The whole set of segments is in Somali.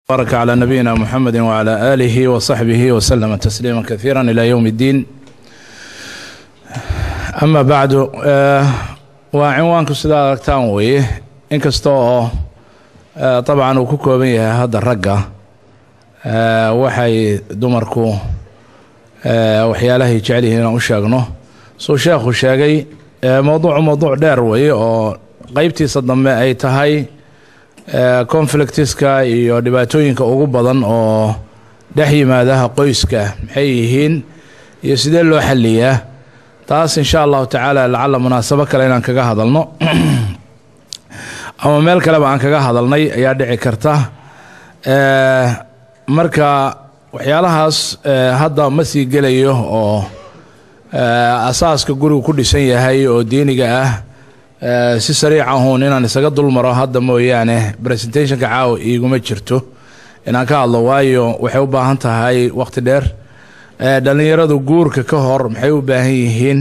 بارك على نبينا محمد وعلى آله وصحبه وسلم تسليما كثيرا إلى يوم الدين. أما بعد وعنوانك سيدا تانوي إنك استوى طبعا وكوكو بيه هذا الرقة وحي دمركو وحياله جعله هنا وشاقنه سو شيخ وشاقي موضوع داروي وقيبتي صدام أي تهي konfliktiska iyo dhibaatooyinka ugu badan oo dhex yimaadaha qoyska maxay yihiin iyo sidee loo xalliyaa taas insha Allah taala lacala munaasabo kale inaan kaga hadalno ama meel kale aan kaga hadalnay ayaa dhici karta marka waxyaalahaas hadda ma sii gelayo oo asaaska guriga ku dhisan yahay oo diiniga ah si sariic ahoon inaan isaga dulmaro hadda mooyaane presentationka caaw iguma jirto inaan ka hadlo waayo waxay u baahan tahay waqti dheer dhalinyaradu guurka ka hor maxay u baahan yihiin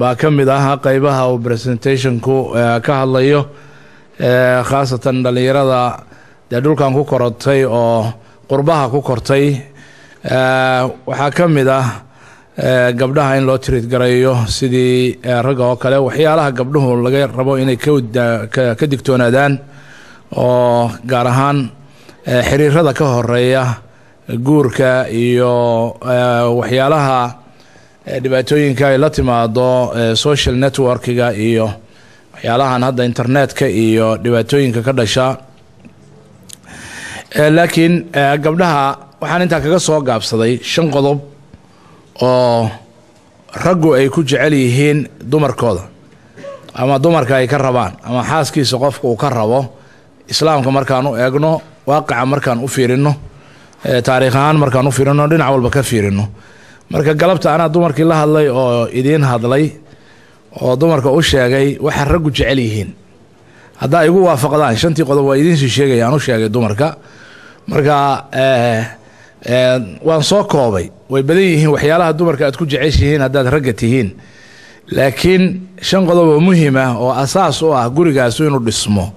baa ka mid ah qaybaha uu presentationku ka hadlayo khaasatan dhalinyarada dhulkan ku korotay oo qurbaha ku kortay waxaa ka mid ah gabdhaha in loo treat gareeyo sidii rag oo kale waxyaalaha gabdhuhu laga rabo inay ka digtoonaadaan oo gaar ahaan xiriirada ka horeeya guurka iyo waxyaalaha dhibaatooyinka ay la timaado social networkiga iyo waxyaalahan hadda internetka iyo dhibaatooyinka ka dhasha laakiin gabdhaha waxaan intaa kaga soo gaabsaday 5 qodob oo raggu ay ku jecel yihiin dumarkooda ama dumarka ay ka rabaan ama xaaskiisa qofka uu ka rabo islaamka markaan u eegno waaqica markaan u fiirino taariikh ahaan markaan u fiirino dhinac walba ka fiirino marka galabta ana dumarkii la hadlay oo idin hadlay oo dumarka u sheegay waxa raggu jecel yihiin hadda igu waafaqdaan 5 qodob waa idin sheegay aan u sheegay dumarka marka waan soo koobay way badan yihiin waxyaalaha dumarka aad ku jeceshihiin haddaad ragga tihiin laakiin 5 qodob oo muhiim ah oo asaas u ah gurigaas inuu dhismo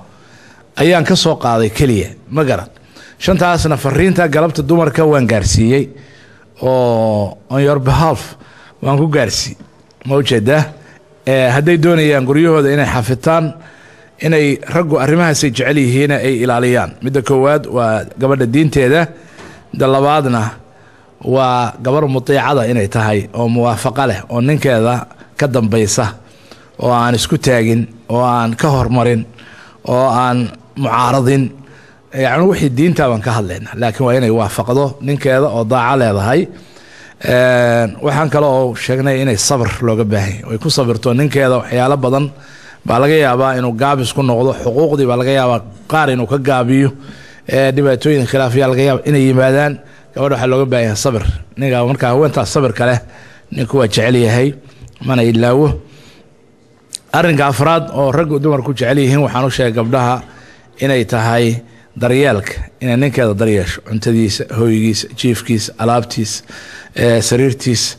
ayaan ka soo qaaday kaliya ma garan 5taasna fariinta galabta dumarka waan gaarsiiyay oo on your behalf waan ku gaarsiiyay mawjada hadday doonayaan guryahooda inay xafitaan inay raggu arrimahaas ay jecel yihiin ay ilaaliyaan midda koowaad waa gabadha diinteeda dalabaadna waa gabar mutiicada inay tahay oo muwaafaqa leh oo ninkeeda ka dambaysa oo aan isku taagin oo aan ka hormarin oo aan mucaaradin yaani wixii diinta baan ka hadlaynaa laakiin waa inay waafaqdo ninkeeda oo daaca leedahay waxaan kale oo sheegnay inay sabr looga baahan yahay oo ku sabirto ninkeeda waxyaalo badan baa laga yaabaa inuu gaabis ku noqdo xuquuqdii baa laga yaabaa qaar inuu ka gaabiyo dhibaatooyin khilaafiya laga yaabo inay yimaadaan gabadha waxa looga baahan yahay sabir ninka marka haweenta sabir kale ninku waa jecel yahay mana ilaawo arrinka afraad oo rag dumar ku jecel yihiin waxaan u sheegay gabdhaha inay tahay daryeelka inay ninkeeda daryeesho cuntadiisa hooyigiisa jiifkiisa alaabtiisa sariirtiisa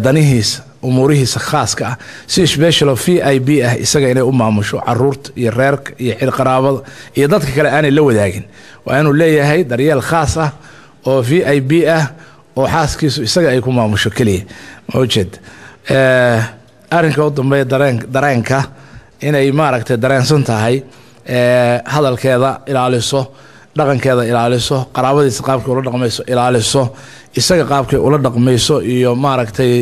danihiisa umurihiisa khaaska ah si special VIP ah isaga inay u maamusho caruurta iyo reerka iyo xil qaraabada iyo dadka kale aanay la wadaagin waa inuu leeyahay daryeel khaas ah oo VIP ah oo xaaskiisu isaga ay ku maamusho kaliya mawjad arrinka u dambeeya dareenka inay maaragtay dareensan tahay hadalkeeda ilaaliso dhaqankeeda ilaaliso qaraabadiisa qaabkay ula dhaqmayso ilaaliso isaga qaabkay ula dhaqmayso iyo maaragtay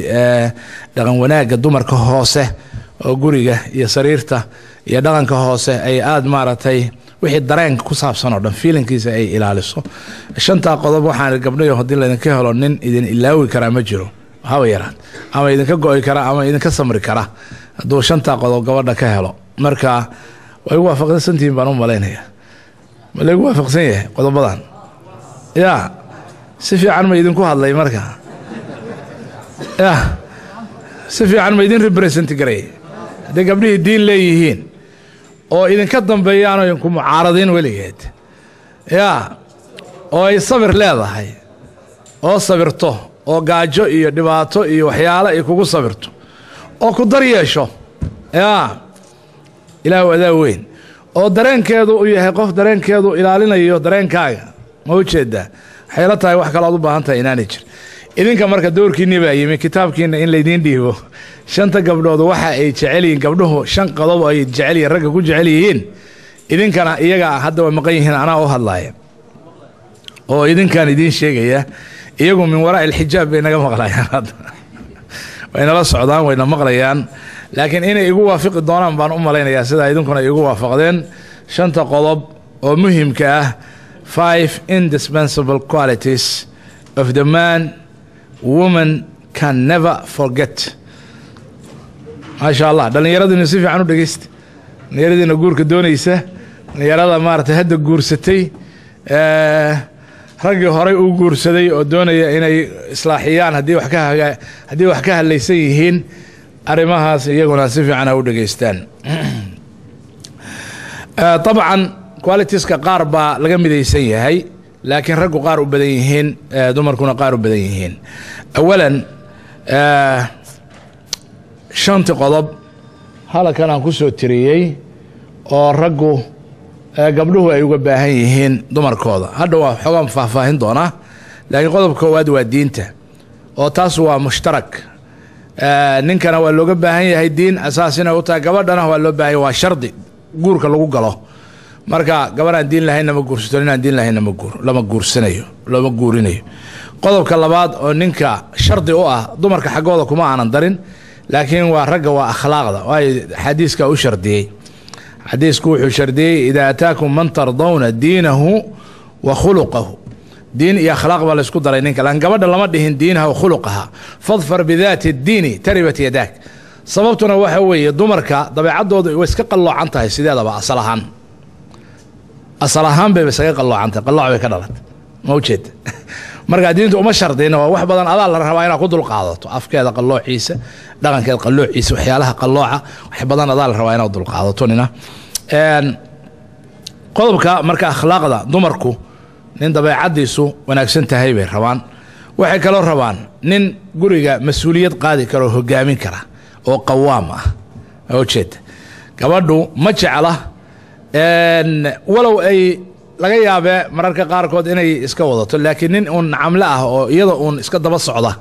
dhaqan wanaaga dumarka hoose oo guriga iyo sariirta iyo dhaqanka hoose ay aad maaragtay wixii dareenka ku saabsan oo dhan feelingkiisa ay ilaaliso 5 qodob waxaan gabdhayo hadii la idinka helo nin idin ilaawi kara ma jiro hawa yaraan ama idinka go'ay kara ama idinka samri kara haduu 5 qodob gabadha ka helo marka way waafaqsantiin baan u maleynaya ma lagu waafaqsan yahay qodobadan ya si fiican ma idinku hadlay marka ya si fiican ma idin represent garay hadii gabdhihii diin leeyihiin oo idinka dambeeyaan oo ku mucaaradin weligeed ya oo ay sabir leedahay oo sabirto oo gaajo iyo dhibaato iyo waxyaalo ay kugu sabirto oo ku daryeesho ya ilaahu adaa weyn oo dareenkeedu u yahay qof dareenkeedu ilaalinayo dareenkaaga ma ujeedaa waxay la tahay wax kale aad u baahan tahay inaanay jir idinka marka doorkiinni baa yimi kitaabkiina in laydiin dhiibo shanta gabdhood waxa ay jecel yihiin gabdhuhu shan qodob ay jecel yihiin ragga ku jecel yihiin idinkana iyaga hadda way maqan yihiin anaa u hadlaaya oo idinkaan idiin sheegaya iyagu min waraa ilxijaab bay naga maqlayaan wayna la socdaan wayna maqlayaan laakiin inay igu waafiqi doonaan baan u malaynayaa sida idinkuna igu waafaqdeen shanta qodob oo muhiimka ah 5 indispensable qualities of the man woman can never forget maasha allah dhallinyaradina si fiican u dhegeysta dhallinyaradina guurka doonaysa dhallinyarada maaragtay hadda guursatay raggii horey u guursaday oo doonaya inay islaaxiyaan haddii wax ka hadlaysan yihiin arrimahaas iyaguna si fiican u dhageystaan طبعا qualitiska qaar baa laga midaysan yahay laakiin raggu qaar u badan yihiin dumarkuna qaar u badan yihiin awalan shanti qodob halkan aan ku soo tiriyey oo raggu gabdhuhu ay uga baahan yihiin dumarkooda hadda waa xogaan faahfaahin doonaa laakiin qodobka koowaad waa diinta oo taas waa mushtarak ninkana waa looga baahan yahay diin asaasina u tahay gabadhana waa loo baahan yahay waa shardi guurka lagu galo marka gabadhaan diin lahaynna ma guursato ninaan diin lahaynna lama guursanayo lama guurinayo qodobka labaad oo ninka shardi u ah dumarka xaggooda kuma aanan darin laakiin waa ragga waa akhlaaqda waayo xadiiska u shardiyey xadiisku wuxuu shardiyey idaa ataakum man tardawna diinahu wa khuluqahu diin iyo akhlaaq baa laysku daray ninka laakiin gabadha lama dhihin diinaha wa khuluqaha fadfar bidaati diini taribat yadaak sababtuna waxa weeye dumarka dabeecaddooda way iska qalloocan tahay sideedaba asal ahaan bayba isaga qalloocan tahay qallooc bay ka dhalatay ma ujeed marka diinta uma shardina waa wax badan adaa la rabaa inaad ku dulqaadato afkeeda qalloociisa dhaqankeeda qalloociisa waxyaalaha qallooca wax badan adaa la rabaa inaad dulqaadato nina qodobka marka akhlaaqda dumarku nin dabeecadiisu wanaagsan tahay bay rabaan waxay kaloo rabaan nin guriga mas-uuliyad qaadi kara oo hogaamin kara oo qawaam ah ujeed gabadhu ma jecla walow ay laga yaabee mararka qaarkood inay iska wadato laakiin nin uun camle ah oo iyada uun iska daba socda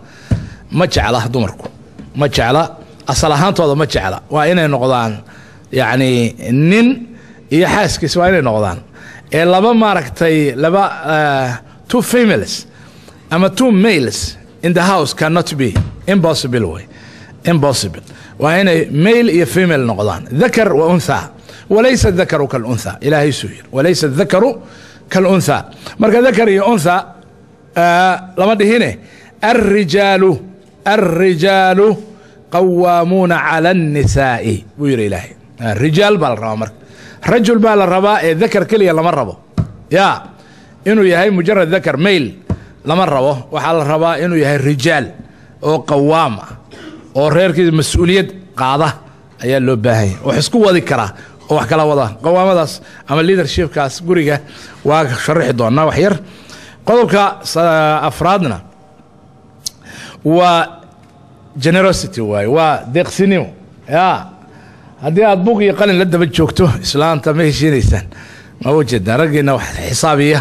ma jecla dumarku ma jecla asal ahaantooda ma jecla waa inay noqdaan yacni nin iyo xaaskiis waa inay noqdaan ee laba maaragtay laba two females ama two males in the house cannot be impossible way impossible waa inay male iyo female noqdaan dakar wa untha وليس الذكر كالأنثى إلهي سوير وليس الذكر كالأنثى مركا ذكر يا أنثى لما دهينه الرجال قوامون على النساء وير إلهي الرجال بالربا مرك رجل بالربا ذكر كليا لما ربا يا إنه يهي مجرد ذكر ميل لما ربا وحال الربا إنه يهي الرجال أو قوام أو غير كذا مسؤولية قاضة أيا لو باهي وحسكو وذكره wax kala wada qawaamadaas ama leadershipkaas guriga waa sharxi doonaa wax yar qodobka afraadna waa generosity waa deeqsinimo ya haddii aad buug iyo qalin la daba joogto islaanta ma heshiinaysaan ma ujeedaan raggiina wax xisaabiya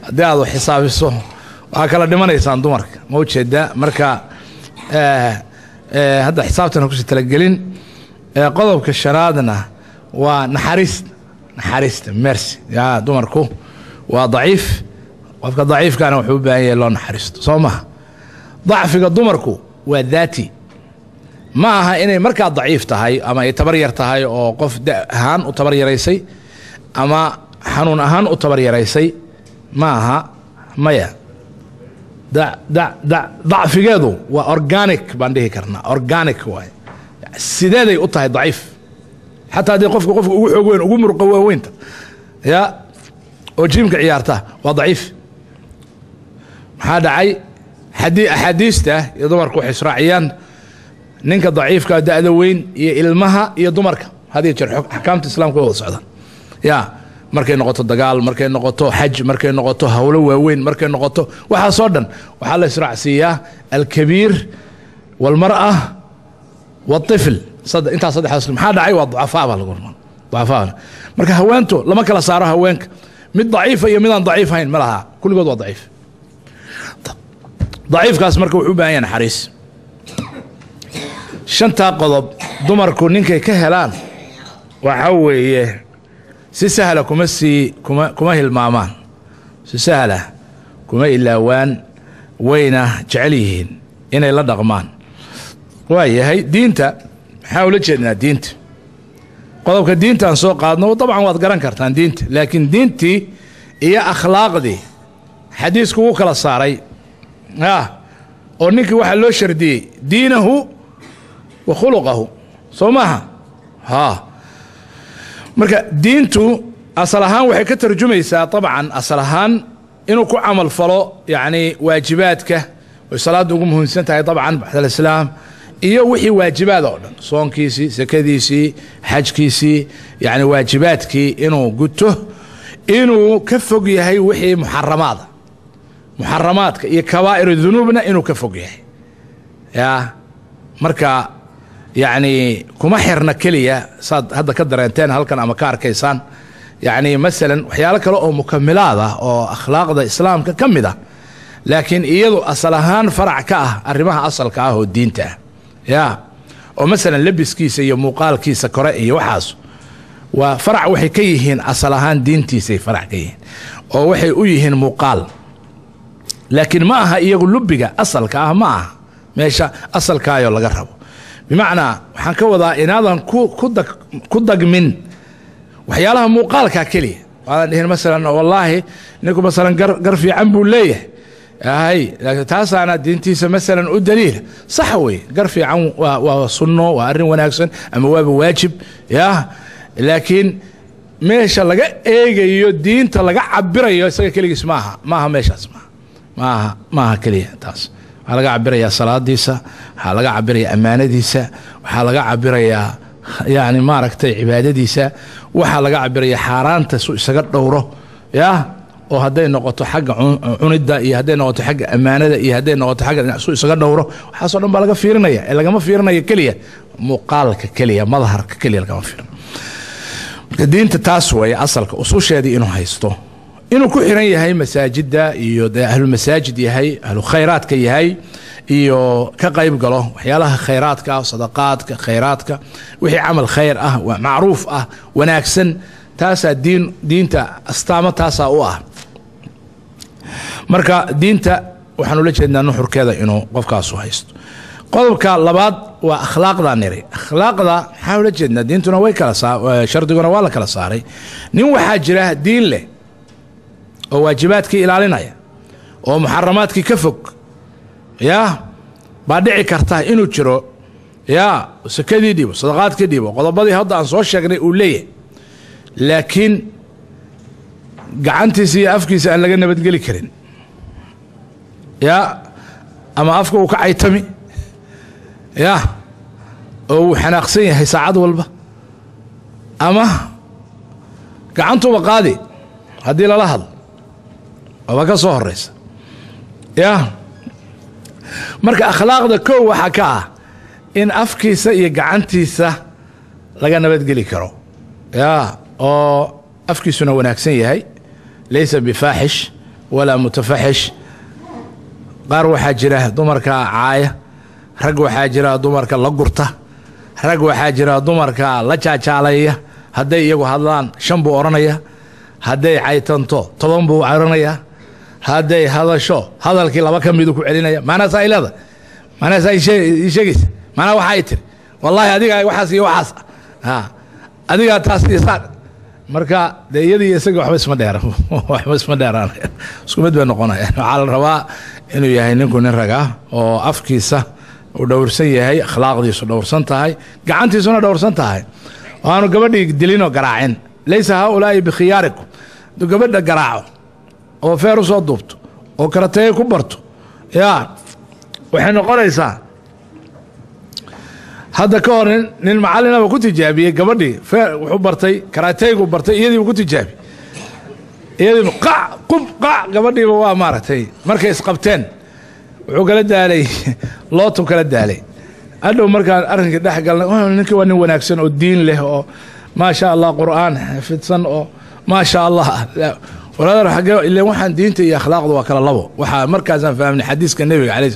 haddii aad wax xisaabiso waa kala dhimanaysaan dumarka ma ujeedaa marka hadda xisaabtana kusii talagelin qodobka shanaadna waa naxariista mercy ya dumarku waa daciif qofka daciifkaana wuxuu u baahan yahay loo naxariisto soo maha dacfiga dumarku waa daati ma aha inay markaa daciif tahay ama ay tabar yar tahay oo qof da ahaan u tabar yaraysay ama xanuun ahaan u tabar yaraysay ma aha maya dacfigeedu waa organic baan dhihi karnaa organic waay sideeday u tahay daciif حتى هذه قفك ugu xoog weyn ugu murqa waaweynta ya oo jimka ciyaarta waa daciif maxaa dhacay xadiista iyo dumarku waxay israaciyaan ninka daciifka da'da weyn iyo ilmaha iyo dumarka hadii jir ahkaamta islaamka wada socdaan ya markay noqoto dagaal markay noqoto xaj markay noqoto hawlo waaweyn markay noqoto waxa soo dhan waxa la israacsiyaa al-kabiir wal mar'a wal tifl صد انت صدق حاسك maxaa dhacay waa ducafaa baa lagu rumaan ducafaa marka haweento lama kala saaro haweenka mid daciifa iyo midaan daciif hayn ma laha kulligood waa daciif daciifkaas marka wuxuu u baahan yahay naxariis shantaa qodob dumarku ninkay ka helaan waxa weeye si sahla kuma hilmaamaan si sahla kuma ilaawaan wayna jecel yihiin inay la dhaqmaan waa yahay diinta maxaa ula jeednaa diinta qodobka diinta aan soo qaadno dabcan waad garan kartaan diinta laakiin diintii iyo akhlaaqdii xadiisku wuu kala saaray oo ninkii waxaa loo shardiyey diinahu wa khuluqahu soo maaha marka diintu asal ahaan waxay ka tarjumaysaa dabcan asal ahaan inuu ku camal falo yacni waajibaadka way salaadda ugu muhiimsan tahay dabcan baxda alislaam iyo wixii waajibaad oo dhan soonkiisii sakadiisii xajkiisii yacni waajibaadkii inuu guto inuu ka fog yahay wixii muxaramaadka iyo kabaa'ir dunuubna inuu ka fog yahay marka yacni kuma xirna keliya saad hadda ka dareenteen halkan ama ka arkaysaan yacni masalan waxyaalo kale oo mukamilaad ah oo akhlaaqda islaamka ka mid ah laakiin iyadu asal ahaan farac ka ah arrimaha asalka ah oo diinta ah oo masalan labiskiisa iyo muuqaalkiisa kore iyo waxaas waa farac waxay ka yihiin asal ahaan diintiisay farac ka yihiin oo waxay u yihiin muuqaal laakiin ma aha iyagu lubiga asalka ah ma aha meesha asalkaayoo laga rabo bimacnaa waxaan ka wadaa inaadan ku dagmin waxyaalaha muuqaalkaa keliya waadan dhihin masalan wallaahi ninku masalan gar fiican buu leeyahay laakiin taasaana diintiisa masalan u daliila sax wey gar fiican waa sunno waa arrin wanaagsan ama waaba waajib laakiin meesha laga eegayo diinta laga cabirayo isaga keligiis maaha meeshaas maaha keliya taas waxaa laga cabirayaa salaadiisa waxaa laga cabirayaa ammaanadiisa waxaa laga cabirayaa yani maaragtay cibaadadiisa waxaa laga cabirayaa xaaraanta su isaga dhowro oo hadday noqoto xagga cunidda iyo hadday noqoto xagga ammaanada iyo hadday noqoto xagga su isaga dhowro waxaasoo dhan baa laga fiirinaya ee lagama fiirinayo keliya muuqaalka keliya madharka keliya lagama fiirinayo marka diinta taas weeye asalka ususheedii inuu haysto inuu ku xiran yahay masaajidda iyo dee ahlumasaajid yahay ahlu khayraadka yahay iyo ka qayb galo waxyaalaha khayraadka sadaqaadka khayraadka wixii camal khayr ah macruuf ah wanaagsan taasaa diinta astaamo taasaa u ah marka diinta waxaan ula jeednaa nuxurkeeda inuu qofkaasu haysto qodobka labaad waa akhlaaqda niri akhlaaqda maxaa ula jeednaa diintuna way kala shardiguna waa la kala saaray nin waxaa jira diin leh oo waajibaadkii ilaalinaya oo muxaramaadkii ka fog baa dhici karta inuu jiro sakadii dhiibo sadaqaadkii dhiibo qodobadii hadda aan soo sheegnay uu leeyahay laakiin gacantiisa iyo afkiisa aan laga nabadgeli karin ama afka uu ka caytami oo uu xanaaqsan yahay saacad walba ama gacantuba qaadi haddii lala hadlo oba ka soo horeysa marka akhlaaqda kow waxaa ka ah in afkiisa iyo gacantiisa laga nabadgeli karo oo afkiisuna wanaagsan yahay laysa bifaaxish walaa mutafaxish qaar waxaa jira dumarka caaya rag waxaa jira dumarka la gurta rag waxaa jira dumarka la jaajaalaya hadday iyagu hadlaan 5 buu odhanaya hadday caytanto 10 buu odhanaya hadday hadasho hadalkii 2 ka mid ku celinaya maana saa'ilada maana sheegaysa maana waxa ay tiri wallahi adiga waxaas iyo waxaas adiga taas iyo saad marka deeyadii isaga waxba isma dheeraan isku mid bay noqonayaan waxa la rabaa inuu yahay ninku nin raga oo afkiisa uu dhowrsan yahay akhlaaqdiisu dhowrsan tahay gacantiisuna dhowrsan tahay waanu gabadhii dilino garaacin laysa haulaa'i bikhiyaarikum gabadha garaaco oo feer u soo duubto oo karatay ku barto waxay noqonaysaa hadda ka hor nin macallinaba ku tijaabiyey gabadhii wuxuu bartay karataygu bartay iyadiiba ku tijaabiyey iyadiiba qac gabadhiiba waa maaragtay markay isqabteen wuxuu kala daalay lootu kala daalay hadhow markaan arrinkii dhex galnay ninkii waa nin wanaagsan oo diin leh oo maa sha allah qur'aan xifidsan oo maa sha allah walaal xagga ilaa waxaan diinta iyo akhlaaqda waa kala labo waxa markaas aan fahmay xadiiska nabiga kaleey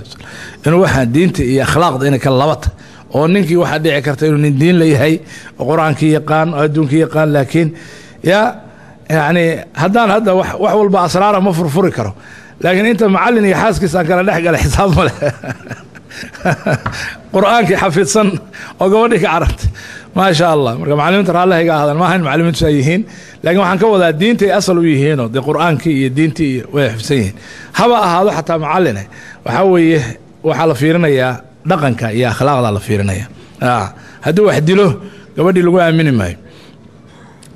inuu waxaan diinta iyo akhlaaqda in kala labata oo ninkii waxa dhici karta inuu nin diin leeyahay oo quraankii yaqaan oo adduunkii yaqaan laakiin yani haddaan hadda wax walba asraara ma furfuri karo laakiin inta macallin iyo xaaskiisa aan kala dhex galay xisaab ma leh quraankii xafidsan oo gabadhii ka carartay ما شاء الله مركب معلمين ترى الله يقهذا ما هن معلمين سيئين لكن وحن كوذا دينتي أصل ويهينه دي قرآن كي دينتي ويحفسين هوا هذا حتى معلنا وحوي وحلا فيرنا يا دقنك يا أخلاق الله فيرنا يا هدو واحد له قبل يلقوا مني ماي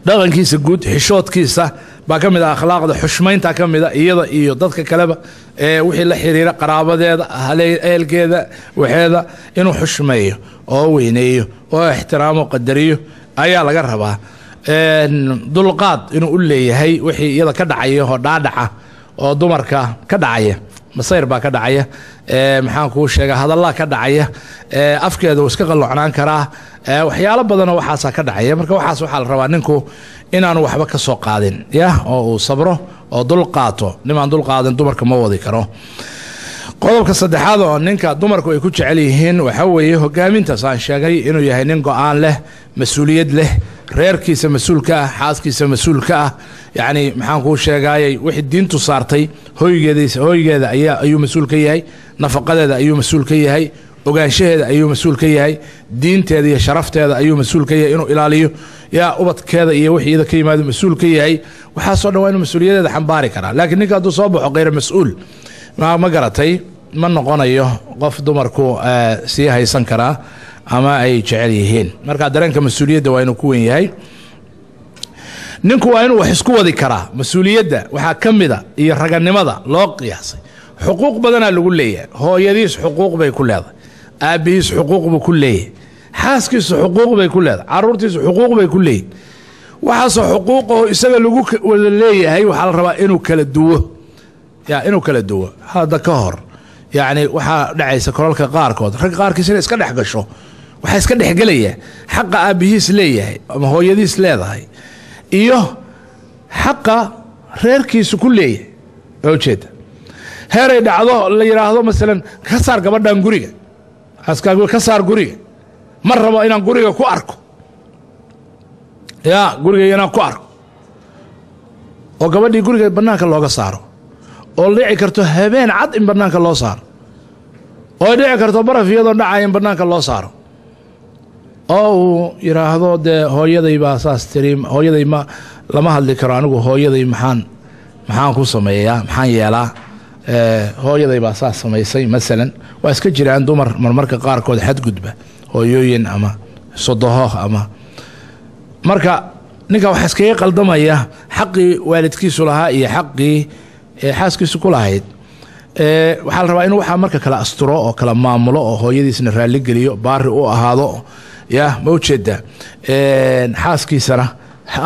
دقن كيس جود حشوت كيسة باكمل أخلاق ده حشمين تكمل إيضا ضدك كلبة وحي الحريرة قرابة ده هل كذا وهذا إنه حشميه أو وينيه واحترام وقدريه أيها لقربها دلقات إنه قل لي هي وحي يلا كدعية هو دعدعة أو دمركا كدعية مصير با كدعية محان كوش هذا الله كدعية أفكار وسكقل عنان كراه وحيالا بدنا وحاسا كدعية مركا وحاس وحال روانينكو إن أنا وحبا كسو قادين أو صبره أو دلقاته نمان دلقاتين دمركا موضي كراه qodobka saddexaad oo ninka dumarku ay ku jecel yihiin waxa weeye hogaaminta saan sheegay inuu yahay nin go'aan leh mas'uuliyad leh reerkiisa mas'uulka ah xaaskiisa mas'uulka ah yani maxaan ku sheegayay wixii diintu saartay hooygeeda ayuu mas'uul ka yahay nafaqadeeda ayuu mas'uul ka yahay ogaanshaheeda ayuu mas'uul ka yahay diinteeda iyo sharafteeda ayuu mas'uul ka yahay inuu ilaaliyo yaa ubadkeeda iyo wixii ida ka yimaado mas'uul ka yahay waxa soo dhawaan mas'uuliyadeeda xambaari kara laakiin ninka hadduu soo baxo qeyr mas'uul ma garatay ma noqonayo qof dumarku sii haysan karaa ama ay jecel yihiin marka dareenka mas'uuliyadda waa inuu ku weyn yahay ninku waa inuu wax isku wadi karaa mas'uuliyadda waxa kamida iyo raganimada loo qiyaasay xuquuq badana lagu leeyahay hooyadiis xuquuq bay ku leedahay aabihiis xuquuq buu ku leeyahay xaaskiisu xuquuq bay ku leedahay caruurtiisu xuquuq bay ku leeyihiin waxaasoo xuquuqaho isaga lagu wada leeyahay waxaa la rabaa inuu kala duwo inuu kala duwo hadda ka hor يعني waxaa dhacaysa kolalka qaarkood rag qaarkiisina iska dhex gasho waxa iska dhex galaya xaq aabihiis leeyahay ama hooyadiis leedahay iyo xaq reerkiisu ku leeyahay oo jeeda heeray dhacdo la yiraahdo mesela ka saar gabadhan guriga askaagu ka saar guriga mar rabo inaan guriga ku arko guriga inaan ku arko oo gabadhii guriga banaanka looga saaro oo dhici karto habeen cad in banaanka loo saaro oo dhici karto baraf iyadoo dhacay in banaanka loo saaro oo yiraahdo de hooyaday baa saas tiri hooyaday ma lama hadli karo anigu hooyaday maxaan ku sameeyaa maxaan yeelaa hooyaday baa saas sameysay mesela waa iska jiraan dumar marmarka qaarkood xad gudba hooyooyin ama sodoho ama marka ninka waxa iskaga qaldamaya xaqii waalidkiisu lahaa iyo xaqii xaaskiisu ku lahayd waxaa la rabaa inuu waxa marka kala asturo oo kala maamulo oo hooyadiisna raali geliyo baari u ahaado ma ujeeda xaaskiisana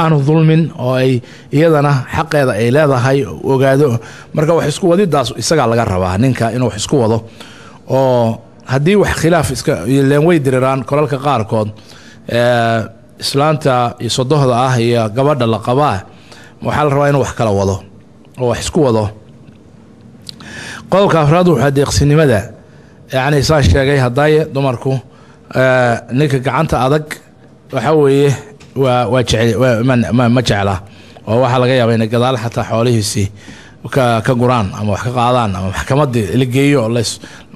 aanu dulmin oo ay iyadana xaqeeda ay leedahay ogaado marka wax isku wadidaas isaga laga rabaa ninka inuu wax isku wado oo haddii wax khilaaf iska leen way diriraan kolalka qaarkood islaanta iyo sodohda ah iyo gabadha la qabaa waxaa la rabaa inuu wax kala wado oo wax isku wado qodobka afraad waxa deeqsinimada yani saa sheegay hadaaye dumarku ninka gacanta adag waxa weeye waa jecel ma jecla oo waxa laga yaabaa in gadaal xataa xoolihiisii ka guraan ama wax ka qaadaan ama maxkamadda la geeyo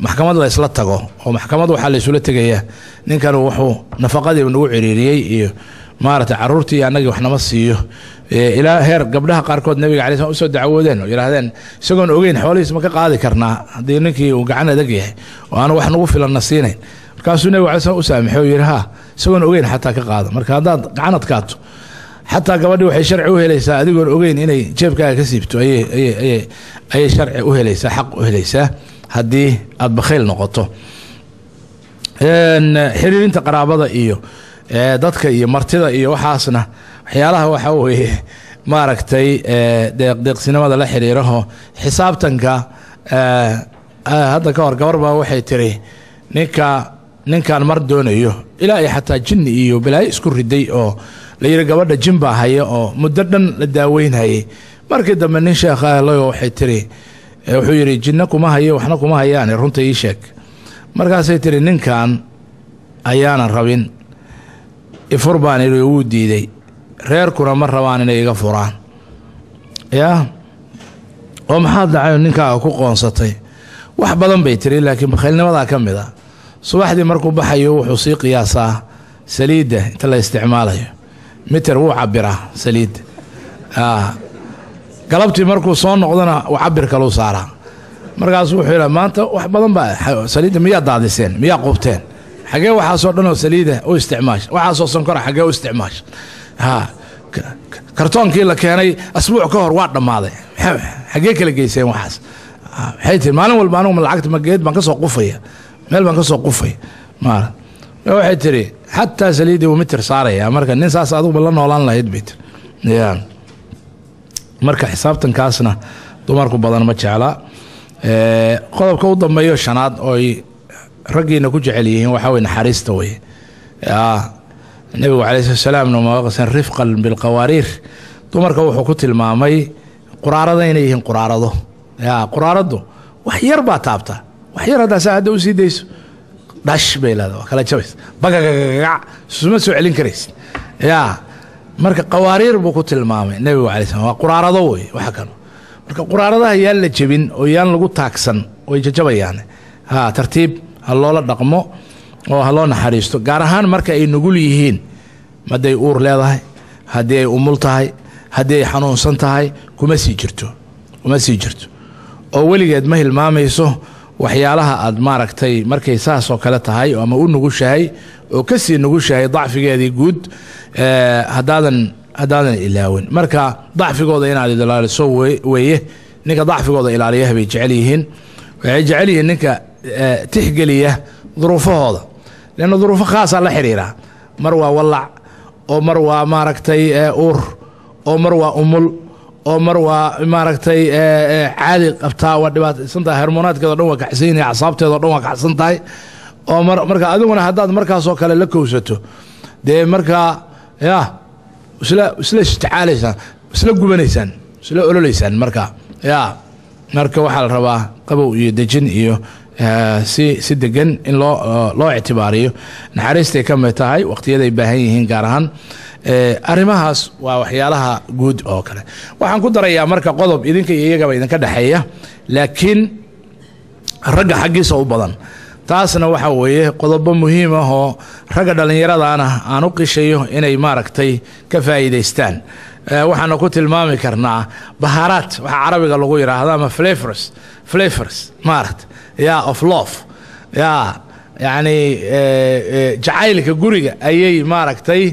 maxkamad la isla tago oo maxkamad waxa la isula tagaya ninkan wuxuu nafaqadii nagu ciriiriyay iyo maarata caruurtii anagi wax nama siiyo ilaa heer gabdhaha qaarkood nabiga calaysay u soo dacwoodeen oo yiraahdeen isagoon ogeyn xoolihiis ma ka qaadi karnaa haddii ninkii uu gacan adag yahay oo aan wax nagu filan nasiinayn markaasuu nabiga calaysay u saamaxay oo yiri isagoon ogeyn xataa ka qaada marka haddaad gacan adkaato xataa gabadhii waxay sharci u helaysaa adigoon ogeyn inay jeebkaaga ka siibto ayay sharci u helaysaa xaq u helaysaa haddii aad bakhiil noqoto xiriirinta qaraabada iyo dadka iyo martida iyo waxaasna waxyaalaha waxa weeye maaragtay deeqsinimada la xiriiraho xisaabtanka hadda ka hor gabar baa waxay tiri ninkan mar doonayo ilaa ay xataa jinni iyo balaayo isku riday oo la yiri gabadha jin baa haya oo muddo dhan la daaweynayay markii dambe nin sheekh ah waxay tiri wuxuu yiri jinna kuma hayo waxna kuma hayaan runta ii sheeg markaasay tiri ninkan ayaana rabin ifurbaan uu diiday reerkuna ma rabaan inay iga furaan yaa oo maxaa dhacay ninka ku qoonsatay wax badan bay tiri laakiin bakhaylnimada ka mid ah subaxdii markuu baxayo wuxuu sii qiyaasaa saliida inta la isticmaalayo mitir uu cabira saliid galabtii markuu soo noqdana uu cabir kale u saaraa markaas wuxuu yidhaa maanta wax badan baa saliidda miyaa daadiseen miyaa qubteen xagee waxaasoo dhan oo saliida u isticmaasha waxaasoo sonkora xagee u isticmaasha kartoonkii la keenay asbuuc ka hor waa dhammaaday xagee kala geyseen waxaas waxay tiri maalin walba anigu lacagta mageed baan ka soo qufaya meel baan ka soo qufay waxay tiri xataa saliidii uu mitir saaraya marka nin saas aduguba la noolaan lahayd bay tiri marka xisaabtankaasna dumarku badan ma jecla qodobka u dambeeyo shanaad ooy raggiina ku jecel yihiin waxaa wey naxariista wey nabigu calayhi salaamna mawaqasan rifqan bilqawaariir dumarka wuxuu ku tilmaamay quraarada inay yihiin quraarado quraaradu wax yar baa taabta wax yar haddaa saa hadda u sii dayso dhash bay leedahay waa kala jabays bagagagac isuma soo celin karaysid marka qawaariir buu ku tilmaamay nabigu calayhi salaam waa quraarado wey waxa kale marka quraaradaha yaan la jebin oo yaan lagu taagsan way jajabayaan tartiib ha loola dhaqmo oo ha loo naxariisto gaar ahaan marka ay nugul yihiin maday uur leedahay haddii ay umul tahay haddii ay xanuunsan tahay kuma sii jirto oo weligeed ma hilmaamayso waxyaalaha aad maaragtay markay saas oo kale tahay ama u nugushahay oo ka sii nugushahay dacfigeedii guud haddaadan ilaawin marka dacfigooda inaad ilaaliso weeye ninka dacfigooda ilaaliyaha bay jecel yihiin waxay jecel yihiin ninka tixgeliya duruufahooda leanna duruufo khaasaa la xiriira mar waa wallac oo mar waa maaragtay uur oo mar waa umul oo mar waa maaragtay caadi qabtaa waa dhibaataysan tahay hormoonaadkeeda o dhan waa kacsan yahay acsaabteeda o dhan waa kacsan tahay oo marka adiguna haddaad markaasoo kale la kowsato dee markaa isla ishticaalaysaan isla gubanaysaan isla ololaysaan marka marka waxaa la rabaa qabow iyo dejin iyo si degan in loo ictibaariyo naxariistay ka mid tahay waqtiyaday baahan yihiin gaar ahaan arrimahaas waa waxyaalaha guud oo kale waxaan ku darayaa marka qodob idinka iyo iyagaba idinka dhexeeya laakiin ragga xaggiisa u badan taasna waxa weeye qodobo muhiim ah oo ragga dhallinyaradaana aan u qishayo inay maaragtay ka faa'iidaystaan waxaana ku tilmaami karnaa bahaaraat waxa carabiga lagu yidhaahdo ama flavors maaragta of love yani jacaylka guriga ayay maaragtay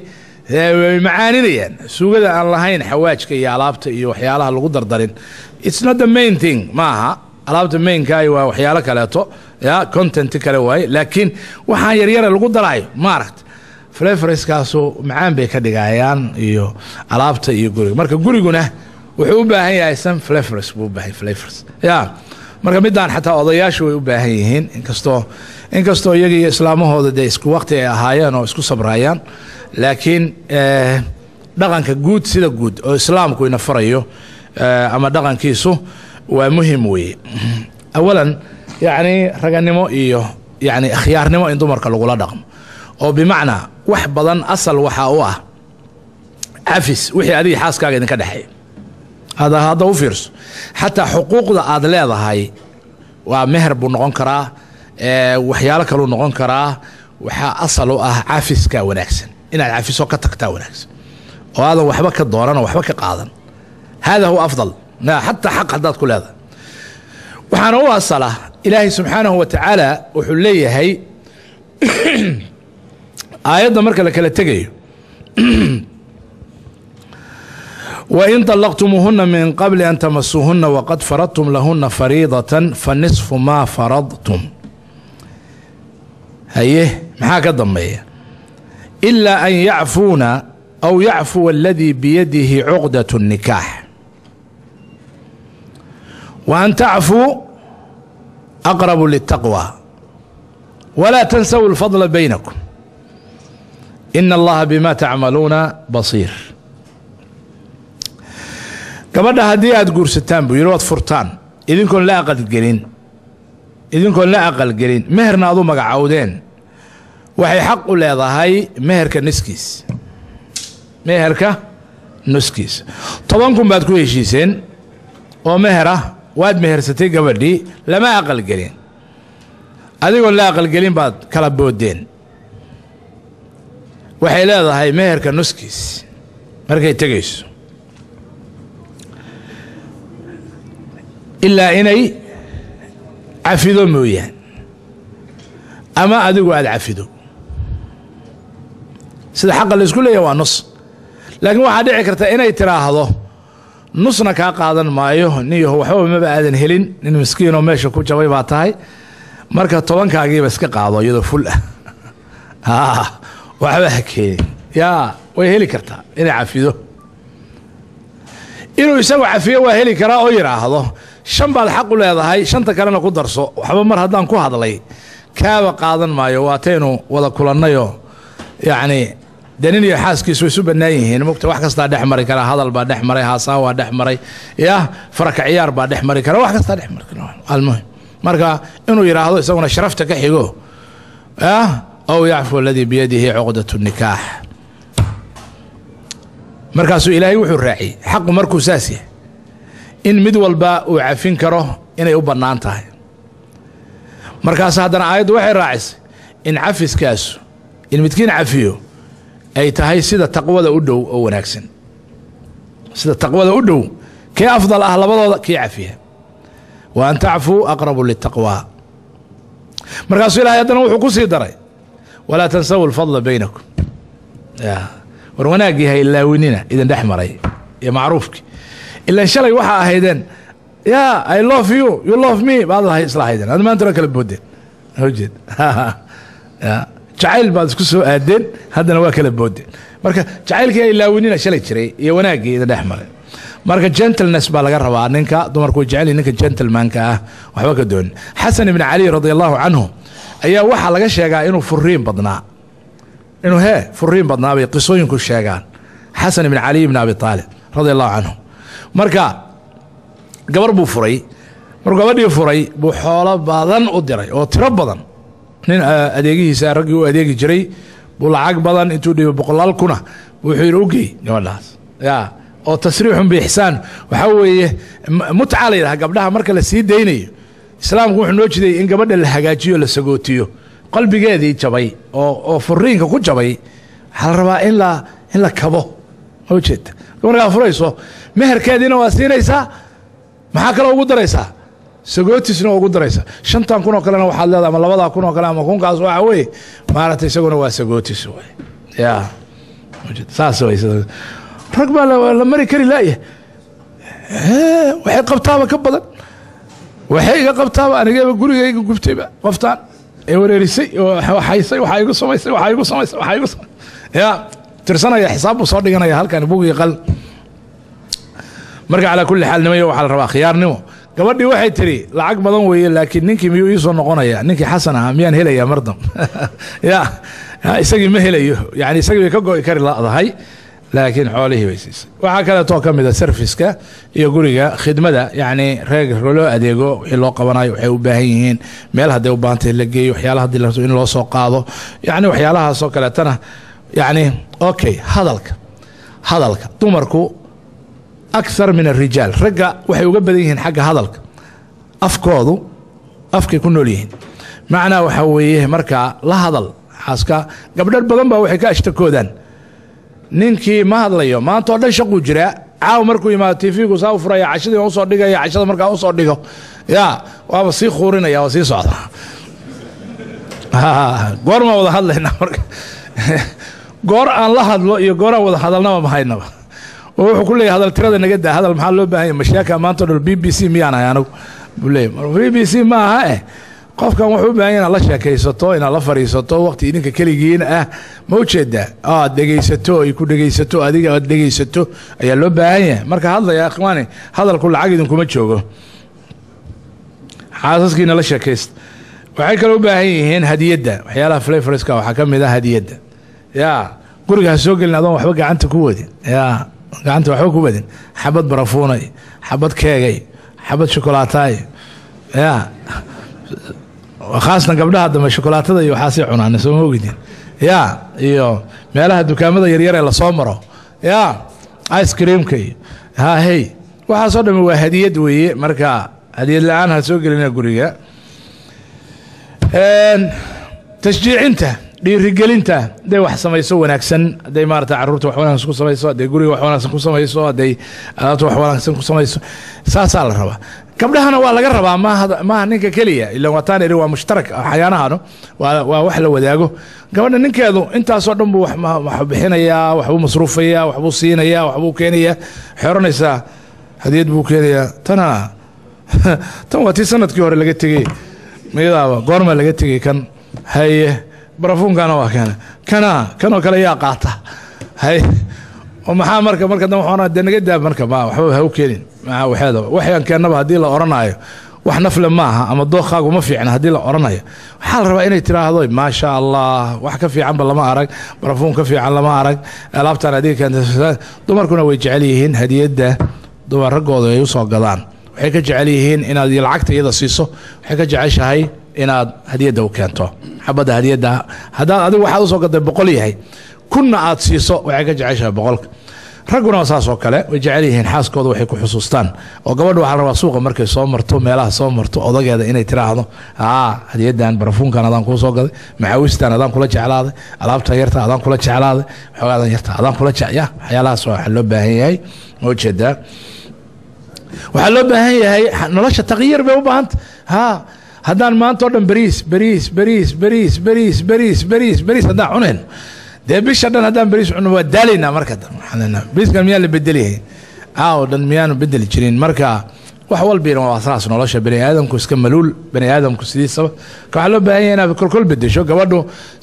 macaaninayaan suugada aan lahayn xawaajka iyo alaabta iyo waxyaalaha lagu dardarin it's not the main thing maaha alaabta mainkaay waa waxyaalo kaleeto content kale waaye laakiin waxaan yaryara lagu daraayo maaragta flavorskaasu macaan bay ka dhigayaan iyo alaabta iyo guriga marka guriguna wuxuu u baahan yahay some flavors buu u baahan flavors marka midaan xataa odayaashu way u baahan yihiin inkastoo iyaga iyo islaamahooda dee isku waqti ay ahaayeen oo isku sabrayaan laakiin dhaqanka guud sida guud oo islaamku ina farayo ama dhaqankiisu waa muhim weeye awalan yacni raganimo iyo yacni akhyaarnimo in dumarka lagula dhaqmo oo bimacnaa wax badan asal waxaa u ah cafis wixii adiga xaaskaaga idinka dhexeeya hadda u fiirso xataa xuquuqda aad leedahay waa meher buu noqon karaa waxyaalo kaluu noqon karaa waxaa asal u ah cafiska wanaagsan inaad cafiso ka tagtaa wanaagsan oo aadan waxba ka dooran oo waxba ka qaadan hada huwa afdal xataa xaq haddaad ku leedahay waxaana u asala ilaahay subxaanahu wa tacaala wuxuu leeyahay aayadda marka la kala tegayo وإن طلقتموهن من قبل أن تمسوهن وقد فرضتم لهن فريضة فنصف ما فرضتم هيه محاك الضمية إلا أن يعفون أو يعفو الذي بيده عقدة النكاح وأن تعفوا أقرب للتقوى ولا تنسوا الفضل بينكم إن الله بما تعملون بصير gabadha haddii aad guursataan buu yidhi waad furtaan idinkoon la aqalgelin meherna aad u magacowdeen waxay xaq u leedahay meherka nuskiis 10 kun baad ku heshiiseen oo meher ah waad mehersatay gabadhii lama aqalgelin adigoo la aqalgelin baad kala boodeen waxay leedahay meherka nuskiis markay tagayso ilaa inay cafido mooyaan ama adigu aad cafido sida xaqa la isku leeyahay waa nus laakiin waxaa dhici karta inay tiraahdo nusna kaa qaadan maayo niyo waxba maba aadan helin nin miskiin oo meesha ku jabay baa tahay marka 10kaagiiba iska qaado iyadoo ful ah waxba hakeen yaa way heli kartaa inay cafido inuu isagu cafiyo waa heli karaa oo yiraahdo 5 baad xaq u leedahay 5ta kalena ku darso waxba mar haddaan ku hadlay kaaba qaadan maayo waataynu wada kulanayo yaani danin iyo xaaskiisu isu banaan yihiin mugta wax kasta dhex mari kara hadal baa dhex maray haasaa waa dhex maray yaa faraka ciyaar baa dhex mari kara wax kasta dhex mari kara almuhim marka inuu yiraahdo isaguna sharafta ka xigo aw ya'fu alladhi bi yadihi 'uqdatu nikah markaasuu ilaahay wuxuu raaciyay xaq markuu saasiya in mid walba uu cafin karo inay u bannaan tahay markaas haddana aayaddu waxay raacisay in cafiskaasu in midkiin cafiyo ay tahay sida taqwada u dhow oo wanaagsan sida taqwada u dhow kee afdal ah labadooda kii cafiya wa an tacfu aqrabu litaqwa markaasuu ilaahay haddana wuxuu ku sii daray walaa tansawu alfadla baynakum war wanaagii ha ilaawinina idin dhex maray iyo macruufkii ilaa shalay waxaa ahaydeen I love you you love me baad isla ahaydeen aad maanta kala boodeen hawjeed jacayl baad isku soo aadeen haddana waa kala boodeen marka jacaylkii ay ilaawinina shalay jiray iyo wanaagii idin dhex maray marka gentleness baa laga rabaa ninka dumarku jecel ninka gentlemanka ah waxba ka doon Xasan ibn Ali radiyallahu anhu ayaa waxa laga sheegaa inuu furiin badnaa bay qisooyinku sheegaan Xasan ibn Ali ibn Abi Talib radiyallahu anhu marka gabar buu furay markuu gabadhii furay buu xoolo badan u diray oo tiro badan nin adeegihiisa raggii u adeegi jiray buu lacag badan intuu dhibo 100 kuna wuxuu yiri u geey gabadhaas oo tasriixun bi ihsaan waxa weeye mutca leeyahay gabdhaha marka la sii deynayo islaamku wuxuu noo jiday in gabadha la hagaajiyo la sagootiyo qalbigeedii jabay oo furiinka ku jabay hal rabaa in la kabo oo jeed gabadha furayso meherkeedina waa siinaysaa maxaa kale ugu daraysaa sagootisna ugu daraysaa 5 kun oo kalena waxaad leedahay ama 2 kun oo kale ama kunkaas waxa weeye maaragtay isaguna waa sagootis way saas way rag baa la mari kari laayahay waxay qabtaaba ka badan waxay iga qabtaaba anigaba gurigayga gubtayba qoftaan ay wareerisay waxaysay waxa igu samaysay tirsanaya xisaab soo dhiganaya halkan buugi qal marka ala kulli xaal nimayo waxa la rabaa khiyaarnimo gabadhii waxay tiri lacag badan weeye laakiin ninkii miyuu ii soo noqonaya ninkii xasan ah miyaan helaya mardam isagii ma helayo yani isagii ka go'i kari laadahay laakiin xoolihii way siisay waxa kale oo kamid ah serviceka iyo guriga khidmada yani reeg loo adeego wixii loo qabanayo waxay u baahan yihiin meel haday u baahantay la geeyo waxyaalaha hadii la rabo in loo soo qaado yani waxyaalaha soo kale tana yani okay hadalka dumarku أكثر من الرجال رجع وحي وقبليهن حق هذلك أفكودو أفكي كنوا ليهن معنا وحويه مركا لا هذل حاسكا قبل البضن با وحي كاشتكودان نينكي ما هذا اليوم ما أنتو عدن شقو جراء عاو مركو يما تيفيكو ساوفرا يا عشدي وصور ديقا يا عشدي مركا وصور ديقا يا وابسي خورينا يا وسي صعدا قور ما وضا هذل هنا مركا قور أن لا هذلو يا قور وضا هذلنا ما بحينا wuxuu ku leeyahay hadal tirada naga daa hadal maxaa loo baahan yahay mashaaka maanta dhul BBC miyana ayaanu buleey BBC ma aha qofkan wuxuu u baahan yahay la sheekaysato in la fariisato waqti idinka kaligiin ma u jeeda dhageysato ay ku dhageysato adiga aad dhageysato ayaa loo baahan yahay marka hadlaya akhwaani hadalku lacag idin kuma joogo xaasaskiina la sheekayst waxay kale u baahan yihiin hadiyada waxyaalaha flavorska waxa kamid ah hadiyada guriga soo gelin adoon waxba gacanta ku wadin gacanta waxba ku badin xabad barafuunay xabad keegay xabad shokolaataay ya khaasna gabdhaha dambe shokolaatada iyo waxaasii cunaan soo moogidin ya iyo meelaha dukaamada yaryar ee lasoo maro ya ice creamka iyo hey waxaasoo dhammi waa hadiyad weeye marka hadiyad la-aan ha soo gelina guriga tashjiicinta dhiirigelinta hadday wax samayso wanaagsan hadday maarata carruurta wax wanaagsan ku samayso hadday guriga wax wanaagsan ku samayso hadday alaabta wax wanaagsan ku samayso saasaa la rabaa gabdhahana waa laga rabaa maaha ninka keliya ila wataan iri waa mushtarak xayaanahano waa wax la wadaago gabadha ninkeedu intaasoo dhan buu wax bixinayaa waxbuu masruufayaa waxbuu siinayaa waxbuu keenayaa xeranaysaa hadiyad buu keenayaa tan waa tii sanadkii hore laga tegey miyadaaba goorma laga tegey kan haye barafuunkana waa kanoo kale yaa qaata hay maxaa marka dambe waxaan de naga daab marka waxba ha u keenin waxeeda waxaan keenaba haddii la oranayo wax nafle maaha ama dookhaagu ma fiicna haddii la oranayo waxaa la rabaa inay tiraahdo maasha allah wax ka fiicanba lama arag barafuun ka fiican lama arag alaabtaan adiga keenta dumarkuna way jecel yihiin hadiyadda dumar raggooda ay u soo gadaan waxay ka jecel yihiin inaad lacagta iyada siiso waxay ka jeceshahay inaad hadiyadda u keento xabadda hadiyadda haddaad adigu waxaad usoo gaday 100 yahay kunna aad siiso waxay ka jeceshahay 100 ragguna saas oo kale way jecel yihiin xaaskooda waxay ku xusuustaan oo gabadhu waxaa la rabaa suuqa markay soo marto meelaha soo marto odageeda inay tiraahdo hadiyaddan barafuunkan adaan kuu soo gaday maxaawistan adaan kula jeclaaday alaabta yarta adaan kula jeclaaday xogaadan yarta adaan kula jecya waxyaalahaas waxaa loo baahan yahay oo jeedaa waxaa loo baahan yahay nolosha taqyiir bay u baahanta haddaan maanta oo dhan bariis haddaan cunayn dee bisha dhan haddaan bariis cuno waa daalaynaa marka bariiskan miyaan la bedeliyahay oo dhan miyaanu bedeli jirin marka wax walbiina waa saas nolosha bani aadamku iska maluul bani aadamku sidiisaba waxaa loo baahan yahay inaad kolkol bedesho gabadhu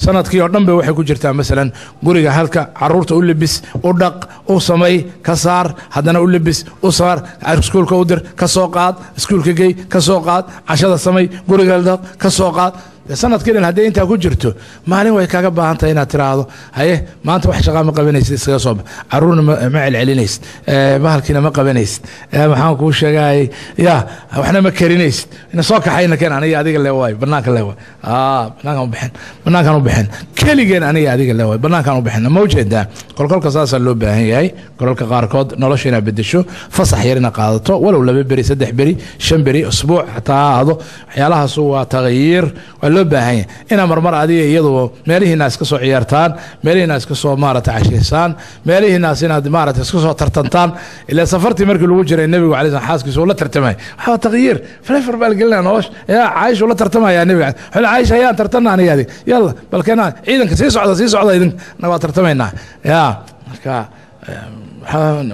sanadkii oo dhan bay waxay ku jirtaa masalan guriga halka caruurta u lebis u dhaq u samay ka saar haddana u lebis u saar iskuulka u dir ka soo qaad iskuulka gey ka soo qaad cashada samay guriga dhaq ka soo qaad sanadkii dhan haddii intaa ku jirto maalin way kaaga baahan tahay inaad tiraahdo haye maanta wax shaqaa ma qabanaysid iskaga soo bax caruurna ma celcelinaysid bahalkiina ma qabanaysid maxaan kuu sheegay ya waxna ma karinaysid ina soo kaxayna keen aniga adiga le waay banaanka le waay banaankan u bixin keligeen aniga adiga le waay banaankan u bixin ma ujeedaa kolkolka saasaa loo baahan yahay kolkolka qaarkood nolosha inaad bedesho fasax yar inaad qaadato walow 2 beri 3 beri 5 beri usbuuc xataa aado waxyaalahaas waa tagyiir loo baahan yahay inaa marmar adiga iyadu meelihiina iska soo ciyaartaan meelihiina iska soo maarata cashaysaan meelihiina inaad maarata iska soo tartantaan ilaa safartii markii lagu jiray nabiga calaysana xaaskiisa uu la tartamay waxa taqyiir faleefar baa gelina noosh yaa Aisha la tartamaya nabiga xil Aisha yaa tartana aniga adiga yalla balkana ciidanka sii socda idin naga tartamayna yaa marka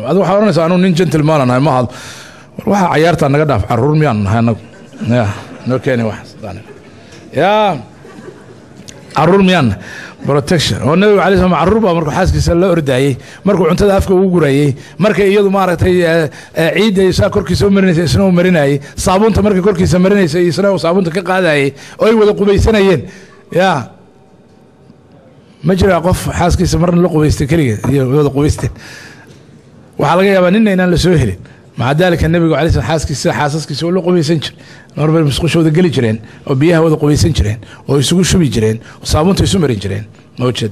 adu waxa oranaysaa anu nin gentleman anahay ma had waxa ciyaarta naga dhaaf caruur miyaan nahay anagu yaa no keeni wax يا عرور ميان بروتكشن oo nabiga cali sama caruur baa markuu xaaskiisa la ordayay markuu cuntada afka ugu gurayay markay iyadu maaragtay ciiday saa korkiisa u marinaysa isna u marinayay saabuunta markay korkiisa marinaysa isna uu saabuunta ka qaadayay oo ay wada qubaysanayeen ya ma jira qof xaaskiisa marna la qubaystay kaliya iyo wada qubaysteen waxa laga yaabaa inaan la soo helin مع ذلك النبي عليه الصلاة والسلام حاسس ولا قوي سنجر نور مسقوش وذا قلي جرين وبيها وذا قوي سنجرين ويسقوش شو بيجرين وصابون تيسمرين جرين موجود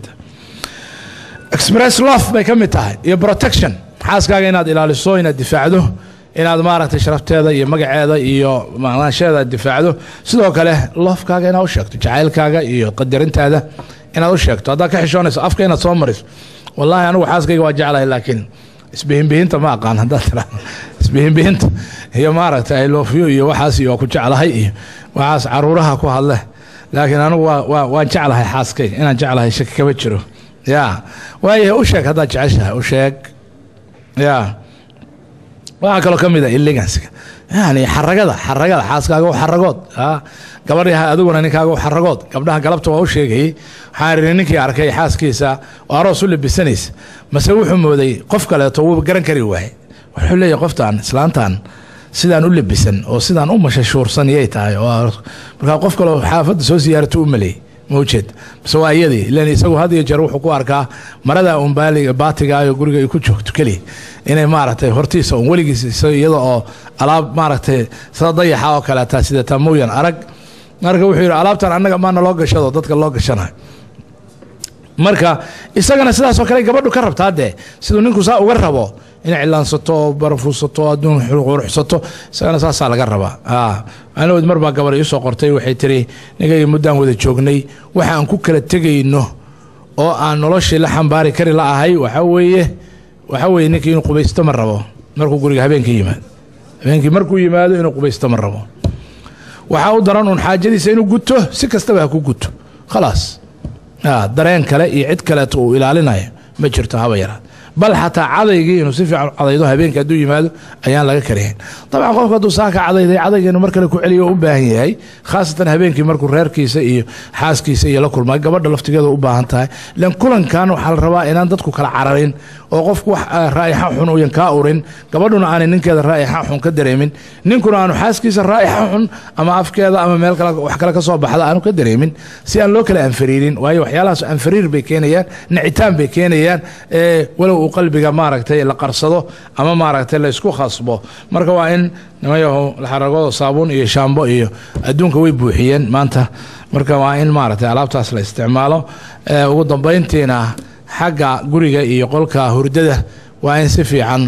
اكسبريس لوف بكم تاعي يا بروتكشن حاس كاغا يناد الى الصوين الدفاع له inaad maaragtay sharafteeda iyo magaceeda iyo macnaasheeda difacdo sidoo kale lofkaaga inaad u sheegto jacaylkaaga iyo qadarintaada inaad u sheegto hadaa ka xishoonayso afka inaad soo mariso wallahi anigu xaaskayga waa jeclahay laakiin isbihinbihinta ma aqaan hadaa tira isbihinbihinta iyo maaragtay I love you iyo waxaas iyo ku jeclahay iyo waxaas caruuraha ku hadle laakiin anigu waan jeclahay xaaskay inaan jeclahay shaki kaba jiro ya waaye u sheeg hadaa jeceshahay u sheeg ya waxa kale kamida illegansiga yani xaragada xaaskaaga xaragood gabadha adiguna ninkaaga xaragood gabdhaha galabta waa u sheegay xaarin ninkii arkay xaaskiisa oo aroos u labisanaysa mase wuxuu mooday qof kale oo garan kari waay wuxuu leeyahay qoftaan islaantan sidaan u labisan oo sidaan u mashashuursan yay tahay oo marka qof kale xaafadda soo siyaarto u malay موجد بس waa iyadii ilaan isagu had iyo jeer wuxuu ku arkaa marada umbaaliga baatiga iyo guriga ay ku joogto kali inay maaragtay hortiisa oo waligiis iyada oo alaab maaragtay sida dayaxa oo kale taa sida tamooyan arag marka wuxuu yiri alaabtan annaga ma loo gashado dadka loo gashanayo marka isagana sidaas oo kale gabadhu ka rabtaa sidoo ninku saa uga rabo in cilaansato barfuusato aduun xuruxsato isagana saasa laga rabaa ana wad marba gabar iyo soo qortay waxay tiri nigay muddaan wada joognay waxa aan ku kala tagayno oo aan noloshii la xambaari kari la ahay waxa weeye ninkii inuu qubaysto ma rabo markuu guriga habeenkii markuu yimaado inuu qubaysto ma rabo waxa uu daran un xaajadiisa inuu guto si kastaba ha ku guto khalaas dareen kale iyo cid kale uu ilaalinayo ma jirto haba yaraad bal xataa cadaygii inuu si fiican cadaydo habeenka hadduu yimaado ayaan laga kareen dabcan qofka hadduu saaka cadayday cadayga inuu mar kale ku celiyo u baahan yahay khaasatan habeenkii markuu reerkiisa iyo xaaskiisa iyo la kulmay gabadha laftigeeda u baahan tahay lan kulankan waxaa la rabaa inaan dadku kala cararin oo qofku wax raa'ixa xun uu yanka urin gabadhuna aan ninkeeda raa'ixa xun ka dareemin ninkuna aanu xaaskiisa raa'ixa xun ama afkeeda ama meel kale wax kale ka soo baxda aanu ka dareemin si aan loo kala anfariirin waayo waxyaalahaas anfariir bay keenayaan nicitaan bay keenayaan walow qalbiga maaragtay la qarsado ama maaragtay la isku khasbo marka waa in nimayahu la xaragoodo saabuun iyo shaambo iyo adduunka way buuxiyeen maanta marka waa in maaragtay alaabtaas la isticmaalo ugu dambeyntiina xagga guriga iyo qolka hurdada waa in si fiican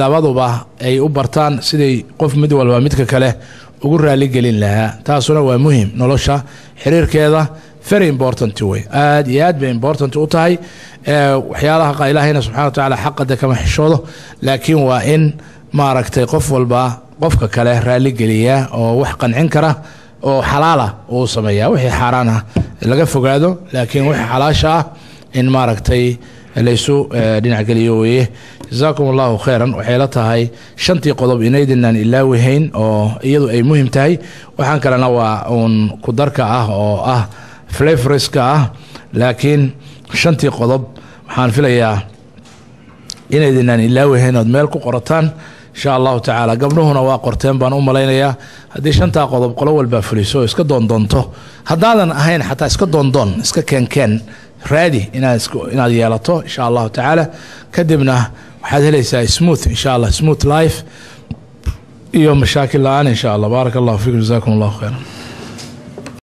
labaduba ay u bartaan sidii qof mid walba midka kale ugu raali gelin lahaa taasuna waa muhiim nolosha xiriirkeeda very important way aad iyo aad bay important u tahay waxyaalaha ilaahayna subxaanahu wa ta'aala xaqada kama xishoodo laakiin waa in maaragtay qof walba qofka kale raali geliya oo wax qancin kara oo xalaala uu sameeyaa wixii xaraan ah laga fogaado laakiin wixii xalaasha ah in maaragtay laysu dhinac geliyo weeye jazaakum allahu khayran waxay la tahay shantii qodob inaydinaan ilaawihayn oo iyadu ay muhiim tahay waxaan kalena waa uun ku darka ah oo ah flavorska ah laakiin shantii qodob waxaan filayaa inaydinaan ilaawihayn ood meel ku qorataan insha allahu tacaala gabdhuhuna waa qorteen baan u malaynayaa haddii shantaa qodob qolo walbaa fuliso iska doondoonto haddaadan ahayn xataa iska doondoon iska keenkeen raadi inaad yeelato insha allahu tacaala kadibna waxaad helaysaa smooth insha allah smooth life iyo mashaakil la-aan insha allah baaraka allahu fiikum jazakum allahu khayran